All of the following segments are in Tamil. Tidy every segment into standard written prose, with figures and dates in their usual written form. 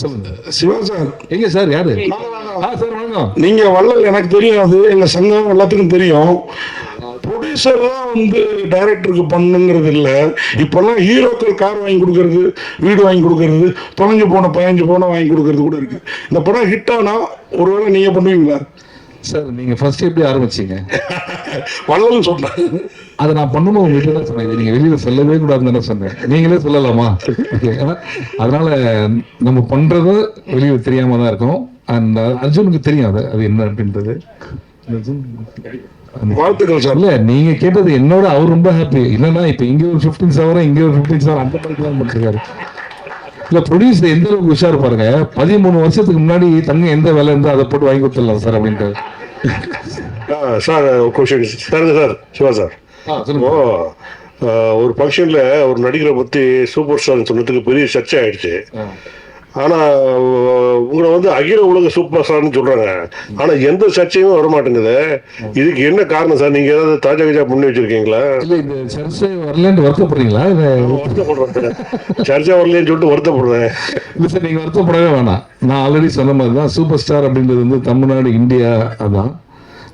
சொல்லுங்க சிவா சார். எங்க சார் யாரு? சார் வணக்கம். நீங்க வள்ளல் எனக்கு தெரியும், அது எங்க சங்கம் எல்லாத்துக்கும் தெரியும். ப்ரொடியூசர் தான் வந்து டைரக்டருக்கு பண்ணுங்கிறது இல்லை. இப்பெல்லாம் ஹீரோக்கள் கார் வாங்கி கொடுக்கறது, வீடு வாங்கி கொடுக்கறது, தொலைஞ்சு போன 15 போன வாங்கி கொடுக்கறது கூட இருக்கு. இந்த படம் ஹிட் ஆனா ஒருவேளை நீங்க பண்ணுவீங்களா சார்? நீங்க ஃபர்ஸ்ட் எப்படி ஆரம்பிச்சீங்க? வள்ளல் சொன்னேன். அதை நான் பண்ணணும் உங்ககிட்ட தான் சொன்னேன். நீங்க வெளியில சொல்லவே கூடாதுன்னு சொன்னேன். நீங்களே சொல்லலாமா? அதனால நம்ம பண்றது வெளியில தெரியாம தான் இருக்கும். அண்ட் அர்ஜுனுக்கு தெரியும் அது என்ன அப்படின்றது. வாழ்த்துக்கள் சார். இல்ல நீங்க கேட்டது என்னோட அவர் ரொம்ப ஹாப்பி. என்னன்னா இப்ப இங்க ஒரு 15 hour இங்க ஒரு 15 hour அந்த மாதிரி தான் பண்ணிருக்காரு. இல்ல ப்ரொடியூசர் எந்த அளவுக்கு உஷார் பாருங்க. 13 வருஷத்துக்கு முன்னாடி தங்க எந்த வேலை இருந்தா அதை போட்டு வாங்கி கொடுத்துடலாம் சார் அப்படின்ட்டு. சார் சார் சிவா சார், ஒரு ஃபங்க்ஷன்ல ஒரு நடிகரை பத்தி சூப்பர் ஸ்டார்னு சொன்னதுக்கு பெரிய சர்ச்சை ஆயிடுச்சு. ஆனா உங்களை வந்து அகில உலக சூப்பர் ஸ்டார்னு சொல்றாங்க. ஆனா எந்த சர்ச்சையும் வர மாட்டேங்குது. இதுக்கு என்ன காரணம் சார்? நீங்க ஏதாவது தாஜா கஜா பண்ணி வச்சிருக்கீங்களா? இல்ல இந்த சர்ச்சை வரலன்னு வருத்தப்படுறீங்களா? வருத்தப்படுறேன். சர்ச்சை வரலன்னு சொல்லிட்டு வருத்தப்படுறேன். இல்ல சார், நீங்க வருத்தப்படவே வேணாம். நான் ஆல்ரெடி சொன்ன மாதிரி தான் சூப்பர் ஸ்டார் அப்படின்றது வந்து தமிழ்நாடு, இந்தியா, அதான்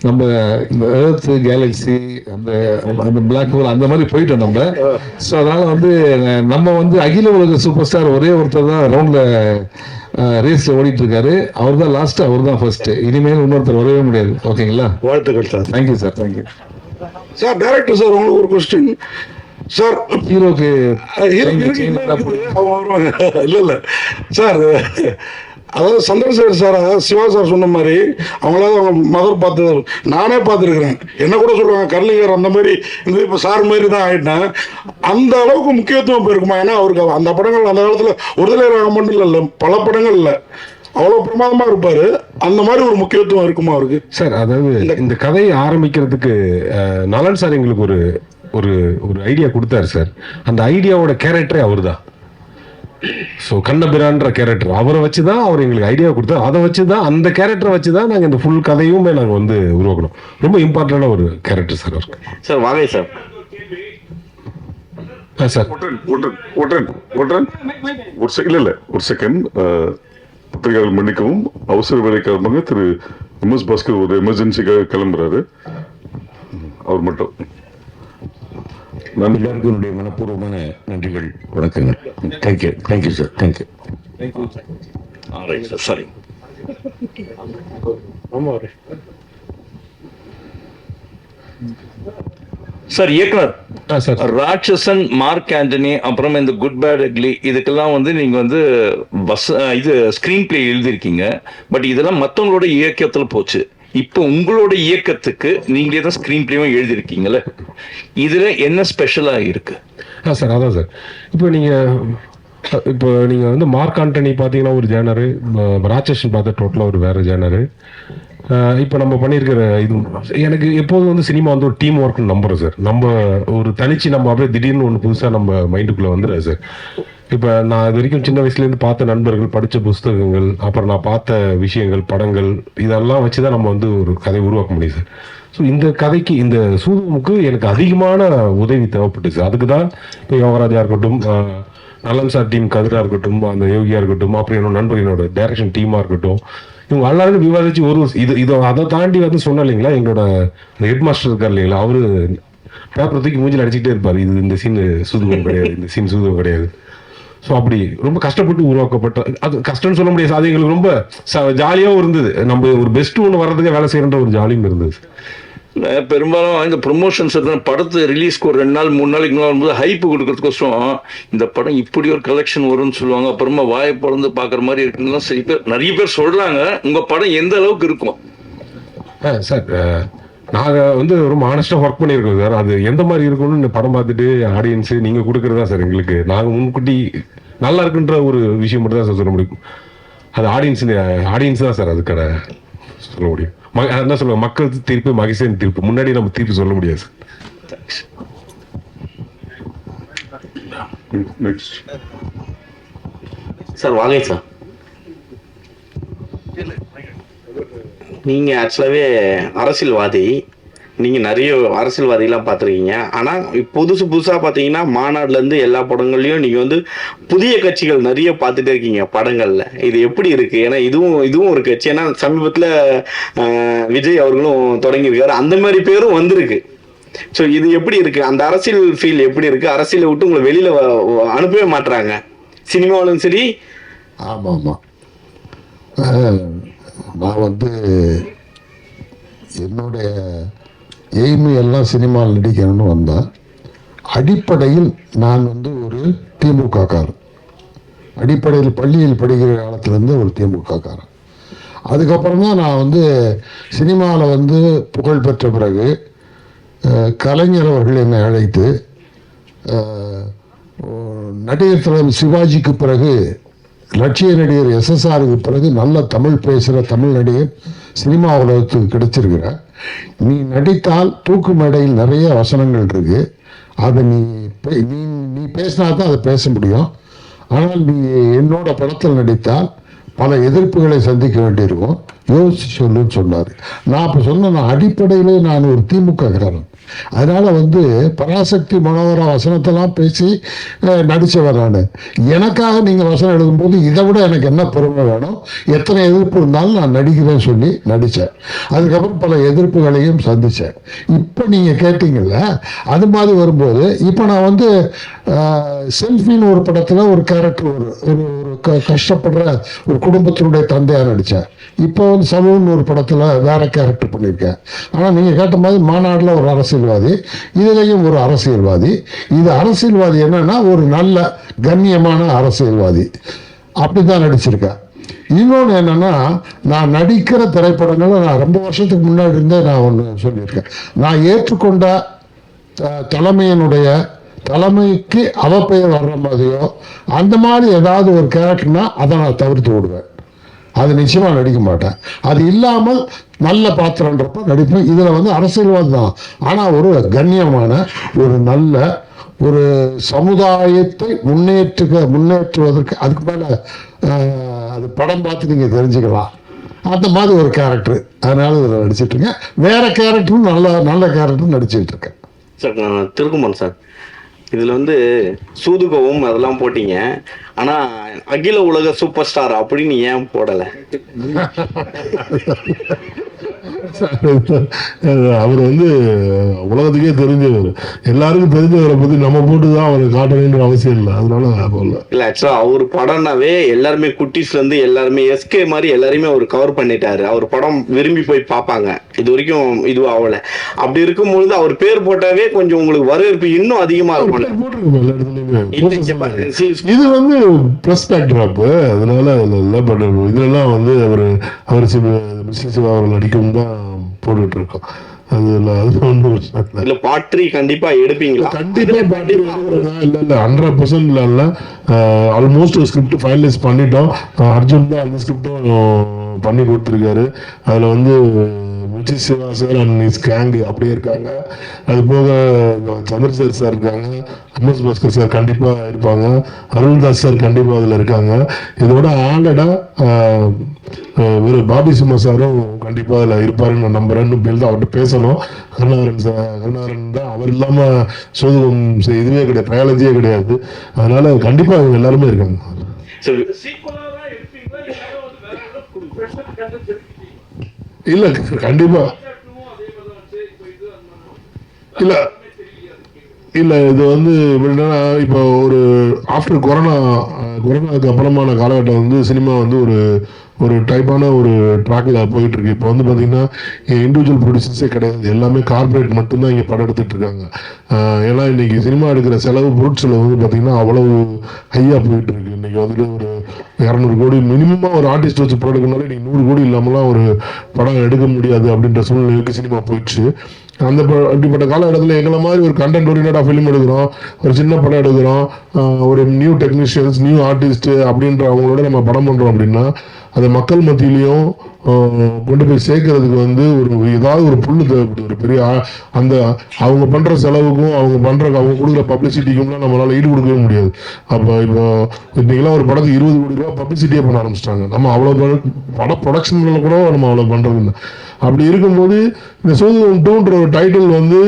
நம்ம இந்த எர்த் கேலக்சி, அந்த பிளாக் ஹோல் அந்த மாதிரி போயிட்டோம் நம்ம. ஸோ அதனால வந்து நம்ம வந்து அகில உலக சூப்பர் ஸ்டார் ஒரே ஒருத்தர் தான் ரவுண்ட்ல ரேஸ்ல ஓடிட்டு இருக்காரு. அவர் தான் லாஸ்ட், அவர் தான் ஃபர்ஸ்ட். இனிமேல் இன்னொருத்தர் வரவே முடியாது. ஓகேங்களா? வாழ்த்துக்கள் sir. Thank you sir. Thank you sir. Director sir, உங்களுக்கு ஒரு கொஸ்டின் சார். ஹீரோக்கு வருவாங்க. இல்ல இல்ல சார், அதாவது சந்திரசேகர் சார், சிவா சார் சொன்ன மாதிரி அவங்களாவது அவங்க மதர் பார்த்து, நானே பார்த்துருக்குறேன். என்ன கூட சொல்லுவாங்க கர்லிங்கர் அந்த மாதிரி. இந்த இப்போ சார் மாதிரி தான் ஆகிட்டேன். அந்த அளவுக்கு முக்கியத்துவம் போயிருக்குமா? ஏன்னா அவருக்கு அந்த படங்கள் அந்த காலத்தில் ஒருதலை ராகம் மட்டும் இல்லை, பல படங்கள் இல்லை, அவ்வளோ பிரமாதமாக இருப்பார். அந்த மாதிரி ஒரு முக்கியத்துவம் இருக்குமா அவருக்கு? சார், அதாவது இந்த கதையை ஆரம்பிக்கிறதுக்கு நலன் சார் எங்களுக்கு ஒரு ஒரு ஒரு ஐடியா கொடுத்தாரு சார். அந்த ஐடியாவோட கேரக்டரே அவர் தான். ஸோ கண்ணபிரான்ற கேரக்டர் அவரை வச்சு தான் அவர் எங்களுக்கு ஐடியா கொடுத்தாரு. அதை வச்சு தான், அந்த கேரக்டரை வச்சு தான் நாங்கள் இந்த ஃபுல் கதையுமே நாங்கள் வந்து உருவாக்கணும். ரொம்ப இம்பார்ட்டண்டான ஒரு கேரக்டர் சார் அவருக்கு. சார் வாங்க சார். சார் ஒரு செகண்ட் பத்திரிகையாளர் மன்னிக்கவும். அவசர வேலை காரணமாக திரு MS பாஸ்கர் ஒரு எமர்ஜென்சிக்காக கிளம்புறாரு. அவர் மட்டும். எல்லாருக்கும் மனப்பூர்வமான நன்றிகள், வணக்கங்கள். Thank you sir. Thank you. Sorry sir. இயக்குனர் ராட்சசன், மார்க் ஆண்டனி, அப்புறம் இந்த குட் பேட் அக்லி, இதுக்கெல்லாம் வந்து நீங்க வந்து இது ஸ்கிரீன் பிளே எழுதியிருக்கீங்க. பட் இதெல்லாம் மற்றவங்களோட இயக்கத்துல போச்சு. இப்போ உங்களோட இயக்கத்துக்கு நீங்களே தான் ஸ்கிரீன் பிளேவும் எழுதியிருக்கீங்களே, இதுல என்ன ஸ்பெஷலா இருக்கு? சார் அதான் சார், இப்போ நீங்க வந்து மார்க் ஆண்டனி பார்த்தீங்கன்னா ஒரு ஜேனரு, ராட்சசன் பார்த்தா டோட்டலாக ஒரு வேற ஜேனரு. இப்போ நம்ம பண்ணியிருக்கிற இது எனக்கு எப்போதும் வந்து சினிமா வந்து ஒரு டீம் ஒர்க்னு நம்புறேன் சார். நம்ம ஒரு தனிச்சு நம்ம அப்படியே திடீர்னு ஒன்று புதுசாக நம்ம மைண்டுக்குள்ளே வந்துடுறேன் சார். இப்போ நான் இது வரைக்கும் சின்ன வயசுலேருந்து பார்த்த நண்பர்கள், படித்த புஸ்தகங்கள், அப்புறம் நான் பார்த்த விஷயங்கள், படங்கள், இதெல்லாம் வச்சு தான் நம்ம வந்து ஒரு கதை உருவாக்க முடியும் சார். ஸோ இந்த கதைக்கு, இந்த சூதுமுக்கு எனக்கு அதிகமான உதவி தேவைப்பட்டுச்சு. அதுக்கு தான் இப்போ யோகராஜா இருக்கட்டும், நலன் சார் டீம் கதிரா இருக்கட்டும், அந்த யோகியா இருக்கட்டும், அப்புறம் என்னோட நண்பர், என்னோட டைரக்ஷன் டீமாக இருக்கட்டும், இவங்க எல்லாரும் விவாதிச்சு ஒரு இதை அதை தாண்டி வந்து சொன்ன இல்லைங்களா, எங்களோட ஹெட் மாஸ்டர் இருக்கார் இல்லைங்களா, அவரு பேப்பர் தூக்கி மூஞ்சில் அடிச்சுட்டே இருப்பார். இந்த சீன் சூதுகம் கிடையாது, இந்த சீன் சூதுகம் கிடையாது. ஸோ அப்படி ரொம்ப கஷ்டப்பட்டு உருவாக்கப்பட்ட, அது கஷ்டம்னு சொல்ல முடியாது, அது எங்களுக்கு ரொம்ப ஜாலியாகவும் இருந்தது. நம்ம ஒரு பெஸ்ட் ஒன்று வர்றதுக்கு வேலை செய்யற ஒரு ஜாலியும் இருந்தது. பெரும்பாலும் இந்த ப்ரொமோஷன்ஸ் படத்து ரிலீஸ்க்கு ஒரு 2 நாள் 3 நாளைக்கு முன்னாடி வரும்போது ஹைப்பு கொடுக்கறதுக்கோசரம் இந்த படம் இப்படி ஒரு கலெக்ஷன் வரும்னு சொல்லுவாங்க. அப்புறமா வாயை பிறந்து பார்க்குற மாதிரி இருக்குன்னு நிறைய பேர் சொல்றாங்க. உங்க படம் எந்த அளவுக்கு இருக்கும்? சார், நாங்கள் வந்து ரொம்ப ஆனஸ்டாக ஒர்க் பண்ணியிருக்கோம் சார். அது எந்த மாதிரி இருக்கும்னு படம் பார்த்துட்டு ஆடியன்ஸு நீங்கள் கொடுக்குறதா சார் எங்களுக்கு. நாங்கள் முன்கூட்டி நல்லா இருக்குன்ற ஒரு விஷயம் மட்டும் தான் சார் சொல்ல முடியும். அது ஆடியன்ஸ் தான் சார் அதுக்கான சொல்ல முடியும். என்ன சொல்லுவாங்க, மக்கள் தீர்ப்பு மகிழ்ச்சியின் தீர்ப்பு, முன்னாடி நம்ம தீர்ப்பு சொல்ல முடியாது சார். வாங்க சார். நீங்க ஆக்சுவலாவே அரசியல்வாதி, நீங்கள் நிறைய அரசியல்வாதிகளாம் பார்த்துருக்கீங்க. ஆனால் புதுசாக பார்த்தீங்கன்னா மாநாடுலேருந்து எல்லா படங்கள்லையும் நீங்கள் வந்து புதிய கட்சிகள் நிறைய பார்த்துட்டே இருக்கீங்க படங்களில். இது எப்படி இருக்குது? ஏன்னா இதுவும் ஒரு கட்சி. ஏன்னா சமீபத்தில் விஜய் அவர்களும் தொடங்கியிருக்காரு, அந்த மாதிரி பேரும் வந்திருக்கு. ஸோ இது எப்படி இருக்குது? அந்த அரசியல் ஃபீல் எப்படி இருக்குது? அரசியலை விட்டு உங்களை வெளியில் அனுப்பவே மாட்டுறாங்க, சினிமாவிலும் சரி. ஆமாம் ஆமாம், நான் வந்து என்னுடைய எய்மு எல்லாம் சினிமாவில் நடிக்கணும்னு வந்தேன். அடிப்படையில் நான் வந்து ஒரு திமுககாரன். அடிப்படையில் பள்ளியில் படிக்கிற காலத்துலேருந்து ஒரு திமுககாரன். அதுக்கப்புறம் தான் நான் வந்து சினிமாவில் வந்து புகழ் பெற்ற பிறகு கலைஞர் அவர்கள் என்னை அழைத்து நடிகர் தலைவர் சிவாஜிக்கு பிறகு லட்சிய நடிகர் எஸ்எஸ்ஆருக்கு பிறகு நல்ல தமிழ் பேசுகிற தமிழ் நடிகர் சினிமா உலகத்துக்கு கிடைச்சிருக்கிற, நீ நடித்தால் தூக்கு மேடையில் நிறைய வசனங்கள் இருக்கு, அதை நீ நீ பேசினா தான் அதை பேச முடியும். ஆனால் நீ என்னோட படத்தில் நடித்தால் பல எதிர்ப்புகளை சந்திக்க வேண்டியிருக்கும், யோசிச்சு சொல்லுன்னு சொன்னார். நான் அப்போ சொன்னேன், நான் அடிப்படையிலே நான் ஒரு திமுககாரன். அதனால் வந்து பராசக்தி மனோகர வசனத்தெல்லாம் பேசி நடித்தவர் நான். எனக்காக நீங்கள் வசனம் எழுதும்போது இதை விட எனக்கு என்ன பெருமை வேணும்? எத்தனை எதிர்ப்பு இருந்தாலும் நான் நடிக்கிறேன்னு சொல்லி நடித்தேன். அதுக்கப்புறம் பல எதிர்ப்புகளையும் சந்தித்தேன். இப்போ நீங்கள் கேட்டீங்கல்ல, அது மாதிரி வரும்போது இப்போ நான் வந்து செல்ஃபின்னு ஒரு படத்தில் ஒரு கேரக்டர், ஒரு கஷ்டப்படுற ஒரு குடும்பத்தினுடைய தந்தையாக நடித்தேன். இப்போ வந்து சமூகம்னு ஒரு படத்தில் வேற கேரக்டர் பண்ணியிருக்கேன். ஆனால் நீங்கள் கேட்ட மாதிரி மாநாட்டில் ஒரு அரசியல்வாதி, இதுலேயும் ஒரு அரசியல்வாதி. இது அரசியல்வாதி என்னன்னா ஒரு நல்ல கண்ணியமான அரசியல்வாதி, அப்படி தான் நடிச்சிருக்கேன். இன்னொன்று என்னன்னா, நான் நடிக்கிற திரைப்படங்களை நான் ரொம்ப வருஷத்துக்கு முன்னாடி இருந்தே நான் ஒன்று சொல்லியிருக்கேன். நான் ஏற்றுக்கொண்ட தலைமைக்கு அவப்பெயர் வர்ற மாதிரியோ அந்த மாதிரி ஏதாவது ஒரு கேரக்டர்னா அதை நான் தவிர்த்து விடுவேன். அது நிச்சயமாக நடிக்க மாட்டேன். அது இல்லாமல் நல்ல பாத்திரன்றப்ப நடிப்பேன். இதில் வந்து அரசியல்வாதி தான், ஆனால் ஒரு கண்ணியமான ஒரு நல்ல ஒரு சமுதாயத்தை முன்னேற்றுவதற்கு அதுக்கு மேலே அது படம் பார்த்து நீங்கள் தெரிஞ்சுக்கலாம், அந்த மாதிரி ஒரு கேரக்டர். அதனால இதில் நடிச்சிட்டு இருக்கேன். வேற கேரக்டரும் நல்ல கேரக்டரும் நடிச்சுட்டு இருக்கேன். சார் நான் திருக்குமன் சார், இதில் வந்து சூதுகவும் அதெல்லாம் போட்டீங்க, ஆனால் அகில உலக சூப்பர் ஸ்டார் அப்படின்னு ஏன் போடலை? அவர் வந்து உலகத்துக்கே தெரிஞ்சவர், எல்லாருக்கும் தெரிஞ்சவரை பத்தி நம்ம போட்டுதான் அவரை காட்ட வேண்டிய அவசியம் இல்லை. அதனால இல்ல, ஆக்சுவலா அவர் படம்னாவே எல்லாருமே குட்டீஸ்ல இருந்து எல்லாருமே எஸ்கே மாதிரி எல்லாருமே அவர் கவர் பண்ணிட்டாரு. அவர் படம் விரும்பி போய் பார்ப்பாங்க, இது வரைக்கும் இதுவும் ஆகல. அப்படி இருக்கும்பொழுது அவர் பேர் போட்டாவே கொஞ்சம் உங்களுக்கு வரவேற்பு இன்னும் அதிகமா இருக்கும். இது வந்து பிளஸ் பேக்ட்ராப், அதனால இதெல்லாம் வந்து அவர் அவர்கள் நடிக்கும் தான் போட்டுட்டு இருக்கோம். இல்ல பாட்ரி கண்டிப்பா எடுப்பீங்களா? கண்டிப்பா இல்ல 100% இல்ல, ஆல்மோஸ்ட் ஸ்கிரிப்ட் ஃபைனலைஸ் பண்ணிட்டோம். அர்ஜுன் தான் அந்த ஸ்கிரிப்டும் பண்ணி கொடுத்துருக்காரு. அதுல வந்து Vijay Siva sir and gang அப்படியே இருக்காங்க. அது போக சந்திரசேகர் சார் இருக்காங்க, எம்எஸ் பாஸ்கர் சார் கண்டிப்பா இருப்பாங்க, அருள்தாஸ் சார் கண்டிப்பா அதுல இருக்காங்க. இதோட ஆண்டடா பாபி சிம்மா சாரும் கண்டிப்பா அதுல இருப்பாருன்னு நான் நம்புறேன். தான் அவர்கிட்ட பேசணும். கருணாகரன் தான், அவர் இல்லாம சோதகம் இதுவே கிடையாது, பயாலஜியே கிடையாது. அதனால கண்டிப்பா அவங்க எல்லாருமே இருக்காங்க. இல்ல கண்டிப்பா இல்ல இது வந்து எப்படின்னா, இப்போ ஒரு ஆஃப்டர் கொரோனாவுக்கு அப்புறமான காலகட்டம் வந்து சினிமா வந்து ஒரு டைப்பான ஒரு ட்ராக்ல போயிட்டு இருக்கு. இப்போ வந்து பார்த்தீங்கன்னா இண்டிவிஜுவல் ப்ரொடியூசர்ஸே கிடையாது, எல்லாமே கார்பரேட் மட்டும்தான் இங்கே படம் எடுத்துட்டு இருக்காங்க. ஏன்னா இன்னைக்கு சினிமா எடுக்கிற பொருட்செலவு வந்து பார்த்தீங்கன்னா அவ்வளவு ஹையாக போயிட்டு இருக்கு. இன்னைக்கு வந்துட்டு ஒரு 200 கோடி மினிமமாக ஒரு ஆர்டிஸ்ட் வச்சு படம் எடுக்கனாலே இன்னைக்கு 100 கோடி இல்லாமலாம் ஒரு படம் எடுக்க முடியாது அப்படின்ற சூழ்நிலைக்கு சினிமா போயிடுச்சு. அப்படிப்பட்ட காலகட்டத்தில் எங்களை மாதிரி ஒரு கண்டென்ட் ஓரியன்டா ஃபிலிம் எடுக்கிறோம், ஒரு சின்ன படம் எடுக்கிறோம், ஒரு நியூ டெக்னீஷியன்ஸ், நியூ ஆர்டிஸ்ட் அப்படின்ற அவங்களோட நம்ம படம் பண்றோம் அப்படின்னா அது அதை மக்கள் மத்தியிலையும் கொண்டு போய் சேர்க்கறதுக்கு வந்து ஏதாவது ஒரு புல்லு தேவைப்படுது. ஒரு பெரிய அந்த அவங்க பண்ற செலவுக்கும் அவங்க கொடுக்குற பப்ளிசிட்டிக்கும்லாம் நம்மளால ஈடு கொடுக்கவே முடியாது. அப்போ இப்போ இன்னைக்கெல்லாம் ஒரு படத்துக்கு 20 கோடி ரூபா பப்ளிசிட்டியே பண்ண ஆரம்பிச்சிட்டாங்க. நம்ம அவ்வளோ பட ப்ரொடக்ஷன்ல கூட நம்ம அவ்வளோ பண்றது இல்லை. அப்படி இருக்கும்போது இந்த சூதுகம் 2ன்ற ஒரு டைட்டில் வந்து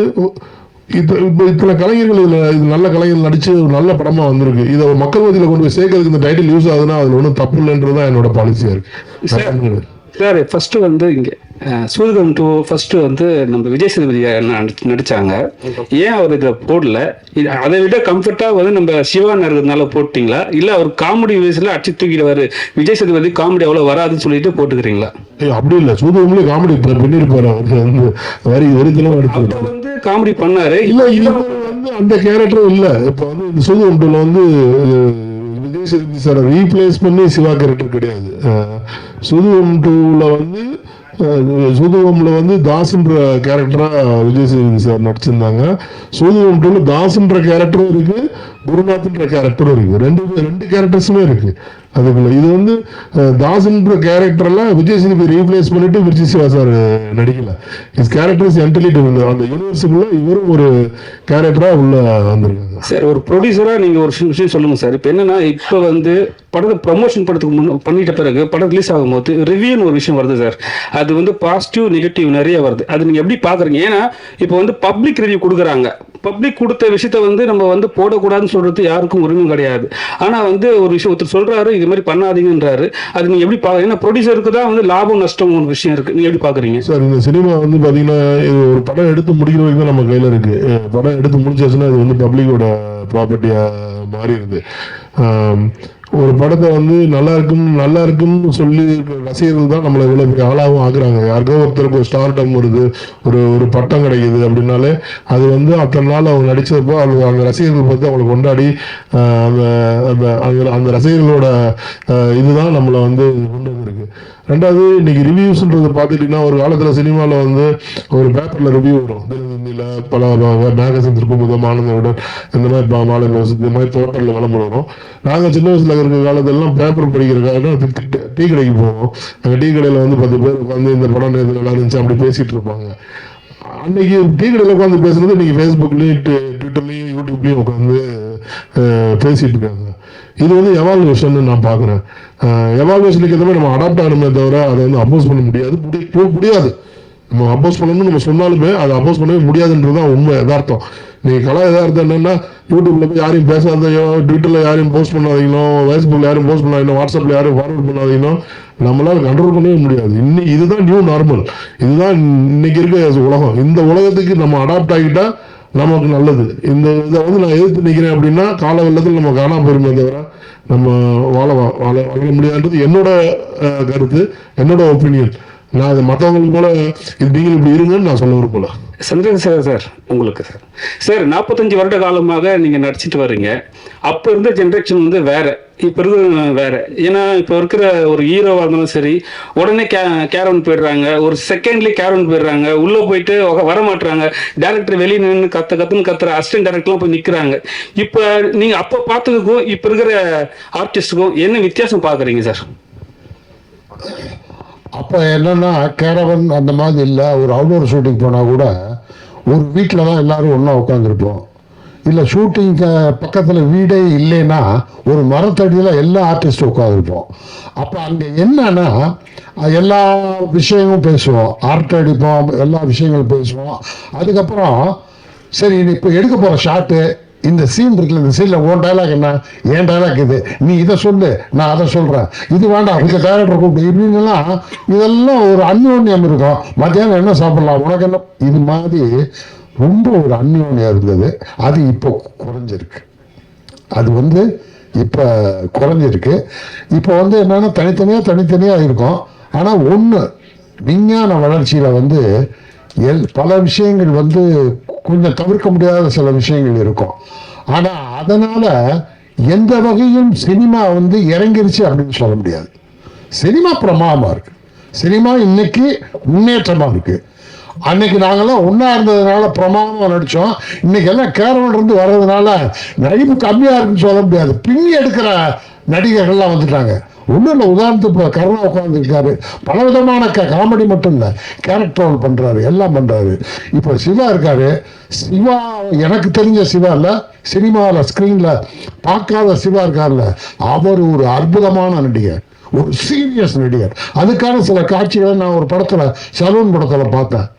இத்தனை கலைஞர்கள் இது நல்ல கலைஞர்கள் நடிச்சு ஒரு நல்ல படமா வந்திருக்கு. இதை மக்கள் மத்தியில் கொண்டு போய் சேர்க்கறதுக்கு இந்த டைட்டில் யூஸ் ஆகுதுன்னா அதுல ஒன்றும் தப்பு இல்லைன்றதுதான் என்னோட பாலிசியா இருக்கு. சார் ஃபர்ஸ்ட் வந்து இங்கே சூதுகம் 2 ஃபர்ஸ்ட் வந்து நம்ம விஜய் சேதுபதி நடிச்சாங்க. ஏன் அவர் இதை போடல? அதை விட கம்ஃபர்ட்டா வந்து நம்ம சிவா இருக்கிறதுனால போட்டிங்களா, இல்லை அவர் காமெடி வயசுல அடிச்சு தூக்கிடுவாரு விஜய் சேதுபதி காமெடி அவ்வளோ வராதுன்னு சொல்லிட்டு போட்டுக்கிறீங்களா? அப்படி இல்லை, சூதுகம்லேயே காமெடி பண்ணிருப்பாரு. அவர் வந்து வந்து காமெடி பண்ணாரு. இல்லை வந்து அந்த கேரக்டரும் இல்லை. இப்போ வந்து இந்த சூதுகம் 2ல வந்து விஜய் சேதுபதி சார் ரீப்ளேஸ் பண்ணி சிவா கேரக்டர் கிடையாது. சூதுகம் 2ல வந்து சூதுகம்ல வந்து தாஸ்ன்ற கேரக்டரா விஜய் சேதுபதி சார் நடிச்சிருந்தாங்க. சூதுகம் 2ல தாஸ்ன்ற கேரக்டரும் இருக்கு, குருநாத்ன்ற கேரக்டரும் இருக்கு. ரெண்டு கேரக்டர்ஸுமே இருக்கு அதுக்குள்ள. இது வந்து தாஸ்ன்ற கேரக்டர்ல விஜய் சேதுபதி ரீப்ளேஸ் பண்ணிட்டு விஜய் சிவா சார் நடிக்கல. Is character is entirely different. அந்த யூனிவர்ஸுக்குள்ள இவரும் ஒரு கேரக்டரா உள்ள வந்திருக்காங்க. சார் ஒரு ப்ரொடியூசரா நீங்க ஒரு விஷயம் சொல்லுங்க சார். இப்போ என்னன்னா, இப்போ வந்து படத்தை ப்ரமோஷன் படத்துக்கு பண்ணிட்ட பிறகு படம் ரிலீஸ் ஆகும்போது ரிவ்யூன்னு ஒரு விஷயம் வருது சார். அது வந்து பாசிட்டிவ் நெகட்டிவ் நிறைய வருது. அது நீங்க எப்படி பாக்குறீங்க? ஏன்னா இப்போ வந்து பப்ளிக் ரிவ்யூ கொடுக்குறாங்க. பப்ளிக் கொடுத்த விஷயத்த வந்து நம்ம வந்து போடக்கூடாதுன்னு சொல்றது யாருக்கும் உரிமை கிடையாது. ஆனா வந்து ஒரு விஷயம் ஒருத்தர் சொல்றாரு, இது மாதிரி பண்ணாதீங்கன்றாரு. அது நீங்க எப்படி பாக்குறீங்க? ஏன்னா ப்ரொடியூசருக்கு தான் வந்து லாபம் நஷ்டம் ஒரு விஷயம் இருக்கு. நீங்க எப்படி பாக்குறீங்க சார்? இந்த சினிமா வந்து பாத்தீங்கன்னா ஒரு படம் எடுத்து முடிக்கிற வரைக்கும் தான் நம்ம கையில இருக்கு. படம் எடுத்து முடிச்சாச்சுன்னா இது வந்து பப்ளிக்கோட ப்ராப்பர்ட்டியா மாறிடுது. ஒரு படத்தை வந்து நல்லா இருக்குன்னு சொல்லி ரசிகர்கள் தான் நம்மளை இவ்வளவு பெரிய ஆளாகவும் ஆகுறாங்க. யாருக்கோ ஒருத்தருக்கு ஒரு ஸ்டார்டம் வருது, ஒரு பட்டம் கிடைக்குது அப்படின்னாலே அது வந்து அத்தனை நாள் அவங்க நடிச்சப்போ அந்த ரசிகர்கள் பார்த்து அவங்களை கொண்டாடி அந்த ரசிகர்களோட இதுதான் நம்மளை வந்து கொண்டு வந்திருக்கு. ரெண்டாவது, இன்னைக்கு ரிவ்யூஸ்ன்றது பார்த்துட்டீங்கன்னா, ஒரு காலத்தில் சினிமாவில் வந்து ஒரு பேப்பரில் ரிவ்யூ வரும். தினத்தந்தியில் பல மேகசின் இருக்கும், ஆனந்தவுடன் இந்த மாதிரி மாலை இந்த மாதிரி பேப்பரில் விளம்பரம் வரும். நாங்கள் சின்ன வயசில் இருக்கிற காலத்திலலாம் பேப்பர் படிக்கிறதுக்காக டீ கடைக்கு போவோம். அங்கே டீ கடையில் வந்து 10 பேர் உட்காந்து இந்த படம் இது நல்லா இருந்துச்சு அப்படி பேசிகிட்டு இருப்பாங்க. அன்னைக்கு டீ கடையில் உட்காந்து பேசுறது இன்னைக்கு ஃபேஸ்புக்லேயும் ட்விட்டர்லேயும் யூடியூப்லேயும் உட்காந்து பேசிகிட்டு இருக்காங்க. இது வந்து எவால்வேஷன் நான் பார்க்குறேன். எவால்வேஷனுக்கு எதுவுமே நம்ம அடாப்ட் ஆகணுமே தவிர அதை வந்து அப்போஸ் பண்ண முடியாது. நம்ம அப்போஸ் பண்ணணும்னு நம்ம சொன்னாலுமே அதை அப்போஸ் பண்ணவே முடியாதுன்றது தான் உண்மை யதார்த்தம். நீங்கள் கலா யதார்த்தம் என்னென்னா, யூடியூப்ல போய் யாரையும் பேசாதையோ, ட்விட்டரில் யாரையும் போஸ்ட் பண்ணாதீங்களோ, ஃபேஸ்புக்கில் யாரும் போஸ்ட் பண்ணாதீங்களோ, வாட்ஸ்அப்பில் யாரும் ஃபார்வர்ட் பண்ணாதீங்களோ, நம்மளால கண்ட்ரோல் பண்ணவே முடியாது. இதுதான் நியூ நார்மல். இதுதான் இன்னைக்கு இருக்க உலகம். இந்த உலகத்துக்கு நம்ம அடாப்ட் ஆகிட்டா நமக்கு நல்லது. இந்த இதை வந்து நான் எதிர்த்து நிற்கிறேன் அப்படின்னா கால வெள்ளத்தில் நம்ம காணாம போயிருமே தவிர நம்ம வாழ முடியாதுன்றது என்னோட கருத்து, என்னோட ஒப்பீனியன். நான் அது மற்றவங்களுக்கு போல நீங்கள் இப்படி இருங்கன்னு நான் சொல்ல விரும்பல. சந்திரசேகர் சார், உங்களுக்கு சார் 45 வருட காலமாக நீங்க நடிச்சிட்டு வர்றீங்க. அப்ப இருந்த ஜென்ரேஷன் வந்து வேற, இப்ப இருக்கிற வேற. ஏன்னா இப்ப இருக்கிற ஒரு ஹீரோவா இருந்தாலும் சரி, உடனே கேரவன் போயிடுறாங்க, ஒரு செகண்ட்லயே கேரவன் போயிடுறாங்க, உள்ள போயிட்டு வர மாட்டாங்க. டேரக்டர் வெளியே நின்று கத்துன்னு கத்துற அசிஸ்டன்ட் டேரக்டர்லாம் போய் நிக்கிறாங்க. இப்ப நீங்க அப்ப பார்த்ததுக்கும் இப்ப இருக்கிற ஆர்டிஸ்டுக்கும் என்ன வித்தியாசம் பாக்குறீங்க சார்? அப்போ என்னன்னா, கேரவன் அந்த மாதிரி இல்லை. ஒரு அவுடோர் ஷூட்டிங் போனால் கூட ஒரு வீட்டில் தான் எல்லாரும் ஒன்றா உட்காந்துருப்போம். இல்லை ஷூட்டிங்க்கு பக்கத்தில் வீடே இல்லைன்னா ஒரு மரத்தடியில் எல்லா ஆர்டிஸ்ட்டும் உட்காந்துருப்போம். அப்போ அங்கே என்னன்னா எல்லா விஷயமும் பேசுவோம், ஆர்ட் அடிப்போம், எல்லா விஷயங்களும் பேசுவோம். அதுக்கப்புறம் சரி இப்போ எடுக்க போகிற ஷாட்டு, இந்த சீன் இருக்குல்ல, இந்த சீனில் உன் டைலாக் என்ன, என் டைலாக் இது, நீ இதை சொல்லு, நான் அதை சொல்கிறேன், இது வேண்டாம், இந்த டைரக்டர் கூப்பிட்டு இப்படின்லாம் இதெல்லாம் ஒரு அந்யோன்யம் இருக்கும். மத்தியானம் என்ன சாப்பிடலாம், உனக்கு என்ன, இது மாதிரி ரொம்ப ஒரு அந்யோன்யம் இருந்தது. அது இப்போ குறைஞ்சிருக்கு. அது வந்து இப்போ குறைஞ்சிருக்கு. இப்போ வந்து என்னன்னா தனித்தனியாக இருக்கும். ஆனால் ஒன்று, விஞ்ஞான வளர்ச்சியில் வந்து பல விஷயங்கள் வந்து கொஞ்சம் தவிர்க்க முடியாத சில விஷயங்கள் இருக்கும். ஆனால் அதனால் எந்த வகையும் சினிமா வந்து இறங்கிருச்சு அப்படின்னு சொல்ல முடியாது. சினிமா பிரமாதமாக இருக்குது. சினிமா இன்னைக்கு முன்னேற்றமாக இருக்குது. அன்னைக்கு நாங்கெல்லாம் ஒன்றா இருந்ததுனால பிரமாதமாக நடித்தோம். இன்னைக்கு எல்லாம் கேரவன் இருந்து வர்றதுனால நடிப்பு கம்மியாக இருக்குன்னு சொல்ல முடியாது. பின்னி எடுக்கிற நடிகர்கள்லாம் வந்துட்டாங்க. ஒன்றும் இல்லை, உதாரணத்துக்கு இப்போ கருணா உட்காந்துருக்காரு, பலவிதமான காமெடி மட்டும் இல்லை, கேரக்டர் ரோல் பண்ணுறாரு, எல்லாம் பண்ணுறாரு. இப்போ சிவா இருக்காரு. சிவா எனக்கு தெரிஞ்ச சிவா இல்லை, சினிமாவில் ஸ்க்ரீனில் பார்க்காத சிவா இருக்கார்ல, அவர் ஒரு அற்புதமான நடிகர், ஒரு சீரியஸ் நடிகர். அதுக்கான சில காட்சிகளை நான் ஒரு படத்தில், சலூன் படத்தில் பார்த்தேன்.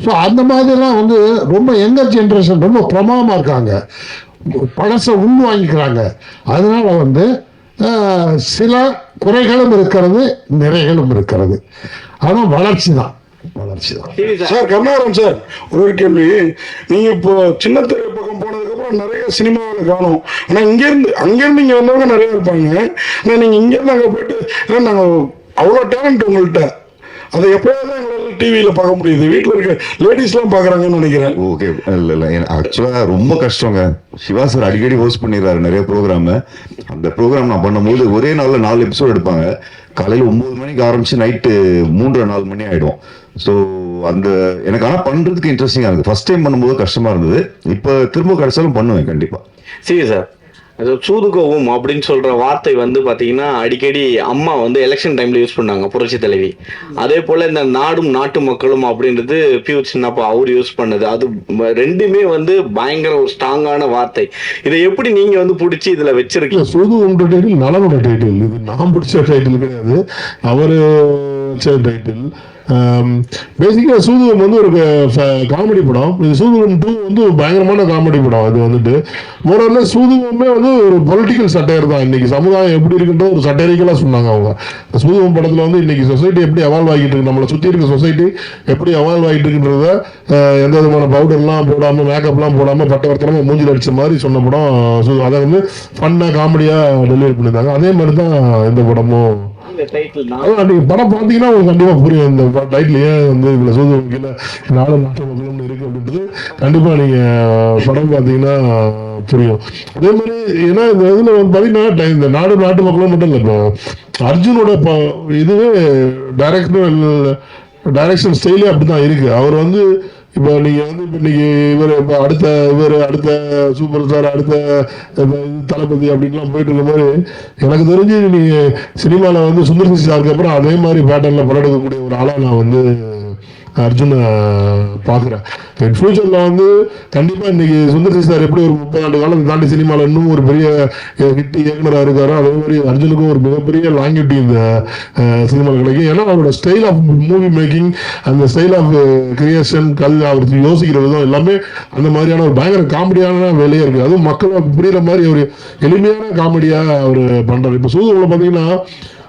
ஸோ அந்த மாதிரிலாம் வந்து ரொம்ப யங்கர் ஜென்ரேஷன் ரொம்ப பிரமாதமாக இருக்காங்க, பழசை உள்வாங்கிக்கிறாங்க. அதனால வந்து சில குறைகளும் இருக்கிறது, நிறைகளும் இருக்கிறது. ஆனால் வளர்ச்சி தான், வளர்ச்சி தான். சார் கருணாகரன் சார், ஒரு கேள்வி. நீங்க இப்போ சின்ன திரை பக்கம் போனதுக்கப்புறம் நிறைய சினிமாவில் காணும். ஆனால் அங்கேருந்து இங்கே வந்தவங்க நிறைய இருப்பாங்க. ஆனால் நீங்கள் இங்கேருந்து அங்கே போயிட்டு, ஏன்னா நாங்கள் அவ்வளோ டேலண்ட் உங்கள்கிட்ட, அதை எப்போயாவது எங்களால் டிவியில் பார்க்க முடியுது. வீட்டில் இருக்க லேடிஸ்லாம் பார்க்குறாங்கன்னு நினைக்கிறேன். ஓகே, இல்லை ஆக்சுவலாக ரொம்ப கஷ்டங்க. சிவா சார் அடிக்கடி ஹோஸ்ட் பண்ணிடுறாரு நிறைய ப்ரோக்ராமு. அந்த ப்ரோக்ராம் நான் பண்ணும்போது ஒரே நாளில் 4 எபிசோட் எடுப்பாங்க. காலையில் 9 மணிக்கு ஆரம்பிச்சு நைட்டு 3-4 மணி ஆகிடும். ஸோ அந்த எனக்கு ஆனால் பண்ணுறதுக்கு இன்ட்ரெஸ்டிங்காக இருக்குது. ஃபர்ஸ்ட் டைம் பண்ணும்போது கஷ்டமாக இருந்தது. இப்போ திரும்ப கிடைச்சாலும் பண்ணுவேன் கண்டிப்பாக. சரி சார், அது சூதுகவும் அப்படின்னு சொல்ற வார்த்தை வந்து பாத்தீங்கன்னா அடிக்கடி அம்மா வந்து எலெக்ஷன் டைம்ல யூஸ் பண்ணாங்க, புரட்சி தலைவி. அதே போல இந்த நாடும் நாட்டு மக்களும் அப்படின்றது பியூ சின்னப்பா அவர் யூஸ் பண்ணது. அது ரெண்டுமே வந்து பயங்கர ஒரு ஸ்ட்ராங்கான வார்த்தை. இதை எப்படி நீங்க வந்து பிடிச்சி இதுல வச்சிருக்கீங்க? சூதுவோட டைட்டில் நலனோட டைட்டில், இது நான் பிடிச்ச டைட்டில் கிடையாது, அவரு வச்ச டைட்டில். பேசிக்காக சூதுவம் வந்து ஒரு காமெடி படம். இது சூதுவம் 2 வந்து பயங்கரமான காமெடி படம். அது வந்துட்டு மோரல்ல சூதுவமே வந்து ஒரு பொலிட்டிக்கல் சட்டையர் தான். இன்னைக்கு சமுதாயம் எப்படி இருக்குன்ற ஒரு சட்டைரிக்கலாக சொன்னாங்க அவங்க. சூதுவம் படத்தில் வந்து இன்னைக்கு சொசைட்டி எப்படி அவால்வ் ஆகிட்டு இருக்கு, நம்மளை சுற்றி இருக்க சொசைட்டி எப்படி அவால்வ் ஆகிட்டு இருக்குன்றத எந்த விதமான பவுடர்லாம் போடாமல், மேக்கப்லாம் போடாமல், பட்டவர்த்தனமாக மூஞ்சில் அடிச்ச மாதிரி சொன்ன படம். அதை வந்து ஃபன்னாக காமெடியாக டெலிவரி பண்ணியிருந்தாங்க. அதே மாதிரி தான் இந்த படமும். நீங்க படம் பார்த்தீங்கன்னா உங்களுக்கு கண்டிப்பா புரியும் இந்த டைட்டில் ஏன் வந்து இதுல சூதுவம் கீழே நாடு நாட்டு மக்களும் இருக்கு அப்படின்றது. கண்டிப்பா நீங்க படம் பார்த்தீங்கன்னா புரியும். அதே மாதிரி ஏன்னா இந்த இதுல வந்து பாத்தீங்கன்னா இந்த நாடு நாட்டு மக்களும் மட்டும் இல்லை, இப்போ அர்ஜுனோட இதுவே டைரக்ஷன் ஸ்டைலே அப்படிதான் இருக்கு. அவர் வந்து இப்போ நீங்க வந்து இப்போ இன்னைக்கு இப்போ அடுத்த சூப்பர் ஸ்டார், அடுத்த தளபதி அப்படின்லாம் போயிட்டு இருக்க மாதிரி எனக்கு தெரிஞ்சு நீங்க சினிமாவில் வந்து சுந்தர் சி சாருக்கு அப்புறம் அதே மாதிரி பேட்டர்ல படம் எடுக்கக்கூடிய ஒரு ஆளா நான் வந்து அர்ஜுனை பார்க்குறேன். ஃபியூச்சரில் வந்து கண்டிப்பாக இன்னைக்கு சுந்தர் சி சார் எப்படி ஒரு 30 ஆண்டு காலம் தாண்டி சினிமாவில் இன்னும் ஒரு பெரிய ஹிட் இயக்குனராக இருக்காரோ, அதே மாதிரி அர்ஜுனுக்கும் ஒரு மிகப்பெரிய லாங்கிட்டி இந்த சினிமாவில் கிடைக்கும். ஏன்னா அவரோட ஸ்டைல் ஆஃப் மூவி மேக்கிங், அந்த ஸ்டைல் ஆஃப் கிரியேஷன், அவர் யோசிக்கிற விதம் எல்லாமே அந்த மாதிரியான ஒரு பயங்கர காமெடியான வேலையே இருக்குது. அதுவும் மக்களுக்கு புரிகிற மாதிரி ஒரு எளிமையான காமெடியாக அவர் பண்ணுறாரு. இப்போ சூதுவில் பார்த்தீங்கன்னா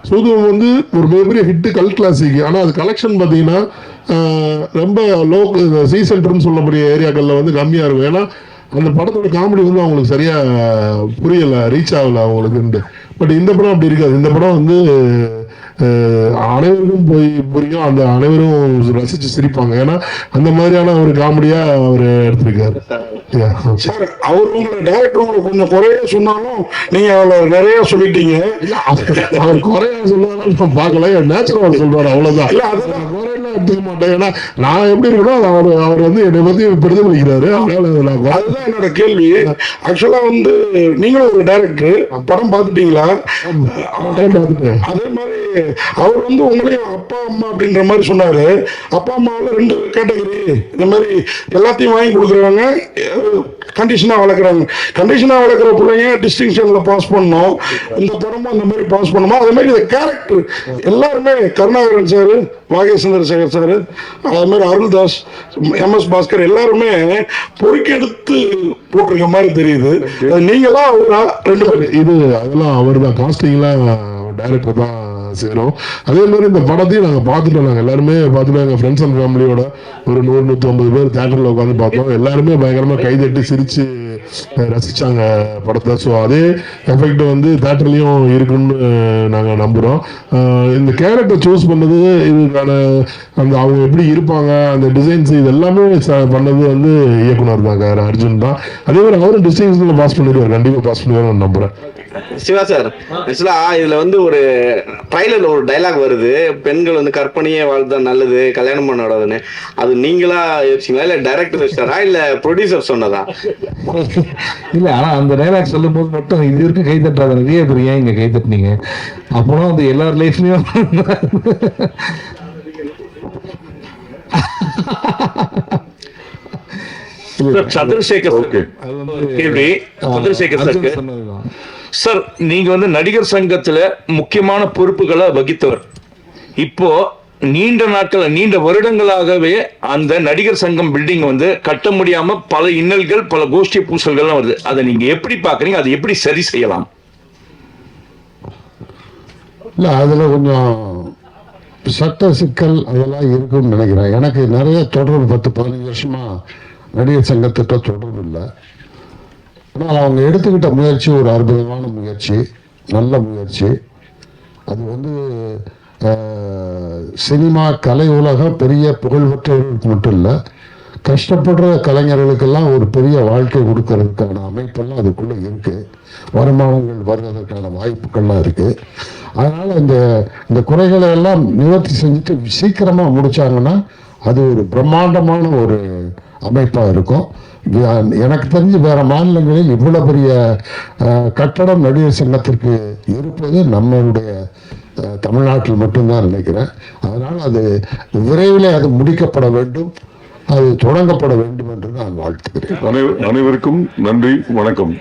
சூதுவம் வந்து ஒரு மிகப்பெரிய ஹிட்டு, கல் கிளாசிக். ஆனால் அது கலெக்ஷன் பார்த்தீங்கன்னா ரொம்ப சி சென்டர்னு சொல்லக்கூடிய ஏரியாக்களில் வந்து கம்மியாக இருக்கும். ஏன்னா அந்த படத்தோட காமெடி வந்து அவங்களுக்கு சரியாக புரியலை, ரீச் ஆகலை அவங்களுக்கு. பட் இந்த படம் அப்படி இருக்காது. இந்த படம் வந்து அனைவருக்கும் போய் புரியும், அந்த அனைவரும் ரசிச்சு சிரிப்பாங்க. ஏன்னா அந்த மாதிரியான ஒரு காமெடியா அவர் எடுத்திருக்காரு. சார் அவர் உங்களை டைரக்டர் உங்களை கொஞ்சம் குறைய சொன்னாலும் நீங்க அவளை நிறைய சொல்லிட்டீங்க. அவர் குறைய சொன்னாலும் நான் பார்க்கல, நேச்சுரல் சொல்றாரு, அவ்வளவுதான். இல்ல அது குறையெல்லாம் எடுத்துக்க மாட்டேன். ஏன்னா நான் எப்படி இருக்கணும் அவர் வந்து என்னை பத்தி பிரதிபலிக்கிறாரு. அதுதான் என்னோட கேள்வி. ஆக்சுவலா வந்து நீங்களும் ஒரு டைரக்டர், படம் பார்த்துட்டீங்களா? அதே மாதிரி அவர் வந்து உங்களையும் அப்பா அம்மா அப்படின்ற மாதிரி சொன்னாரு. அப்பா அம்மாவில் 2 கேட்டகரி, இந்த மாதிரி எல்லாத்தையும் வாங்கி கொடுக்குறாங்க, கண்டிஷனாக வளர்க்குறாங்க. கண்டிஷனாக வளர்க்குற பிள்ளைங்க டிஸ்டிங்ஷனில் பாஸ் பண்ணணும். இந்த படமும் அந்த மாதிரி பாஸ் பண்ணணுமா? அதே மாதிரி இந்த கேரக்டர் எல்லாருமே, கருணாகரன் சார், வாகேஷ் சந்திரசேகர் சார், அதே மாதிரி அருள்தாஸ், MS பாஸ்கர் எல்லாருமே பொறுக்கெடுத்து போட்டிருக்க மாதிரி தெரியுது. நீங்களா அவரா? 2 பேர் இது அதெல்லாம் அவர் தான், காஸ்டிங்லாம் டைரக்டர் தான் சேரும். அதே மாதிரி இந்த படத்தையும் நாங்கள் பார்த்துட்டோம். நாங்கள் எல்லாருமே பார்த்துட்டோம். எங்கள் ஃப்ரெண்ட்ஸ் அண்ட் ஃபேமிலியோட ஒரு 100-150 பேர் தேட்டரில் உட்காந்து பார்த்தோம். எல்லாருமே பயங்கரமாக கைதட்டி சிரித்து ரசித்தாங்க படத்தை. ஸோ அதே எஃபெக்ட் வந்து தேட்டர்லேயும் இருக்குன்னு நாங்கள் நம்புகிறோம். இந்த கேரக்டர் சூஸ் பண்ணது, இதுக்கான அந்த அவங்க எப்படி இருப்பாங்க, அந்த டிசைன்ஸ், இது எல்லாமே பண்ணது வந்து இயக்குனர் தான், அர்ஜுன் தான். அதே மாதிரி அவரும் டிஸ்டிங்ஷனில் பாஸ் பண்ணிடுவார், கண்டிப்பாக பாஸ் பண்ணிடுவார் நம்புகிறேன். சிவா சார், ஆக்சுவலா இதுல வந்து ஒரு ட்ரைலர்ல ஒரு டைலாக் வருது, பெண்கள் வந்து கற்பனையே வாழ்ந்தா நல்லது, கல்யாணம் பண்ணாததுன்னு. அது நீங்களா யோசிச்சீங்களா, இல்ல டைரக்டர் வச்சாரா, இல்ல ப்ரொடியூசர் சொன்னதா? இல்ல ஆனா அந்த டைலாக் சொல்லும் போது மட்டும் இது வரைக்கும் கை தட்டாத நிறைய பேர் ஏன் இங்க கை தட்டினீங்க? அப்புறம் அந்த எல்லார் லைஃப்லயும் சந்திரசேகர் ஓகே கேள்வி சந்திரசேகர் சாருக்கு. சொன்னதுதான். சார், நீங்க வந்து நடிகர் சங்கத்துல முக்கியமான பொறுப்புகளை வகித்தவர். இப்போ நீண்ட நாட்கள், நீண்ட வருடங்களாகவே அந்த நடிகர் சங்கம் பில்டிங் வந்து கட்ட முடியாம பல இன்னல்கள், பல கோஷ்டி பூசல்கள்லாம் வருது. அதை நீங்க எப்படி பாக்குறீங்க? அதை எப்படி சரி செய்யலாம்? இல்லை அதில் கொஞ்சம் சட்ட சிக்கல் அதெல்லாம் இருக்குன்னு நினைக்கிறேன். எனக்கு நிறைய தொடர்பு 10-15 வருஷமா நடிகர் சங்கத்திட்ட தொடர்பு இல்லை. ஆனால் அவங்க எடுத்துக்கிட்ட முயற்சி ஒரு அற்புதமான முயற்சி, நல்ல முயற்சி. அது வந்து சினிமா கலை உலகம் பெரிய புகழ்பெற்றவர்களுக்கு மட்டும் இல்லை, கஷ்டப்படுற கலைஞர்களுக்கெல்லாம் ஒரு பெரிய வாழ்க்கை கொடுக்கறதுக்கான அமைப்பெல்லாம் அதுக்குள்ளே இருக்குது. வருமானங்கள் வருவதற்கான வாய்ப்புகள்லாம் இருக்குது. அதனால் இந்த குறைகளை எல்லாம் நிவர்த்தி செஞ்சுட்டு சீக்கிரமாக முடித்தாங்கன்னா அது ஒரு பிரம்மாண்டமான ஒரு அமைப்பாக இருக்கும். எனக்கு தெரிஞ்சு வேறு மாநிலங்களில் இவ்வளோ பெரிய கட்டடம் நடிகர் சங்கத்திற்கு இருப்பது நம்மளுடைய தமிழ்நாட்டில் மட்டும்தான் நினைக்கிறேன். அதனால் அது விரைவில் அது முடிக்கப்பட வேண்டும், அது தொடங்கப்பட வேண்டும் என்று நான் வாழ்த்துகிறேன். அனைவருக்கும் நன்றி, வணக்கம்.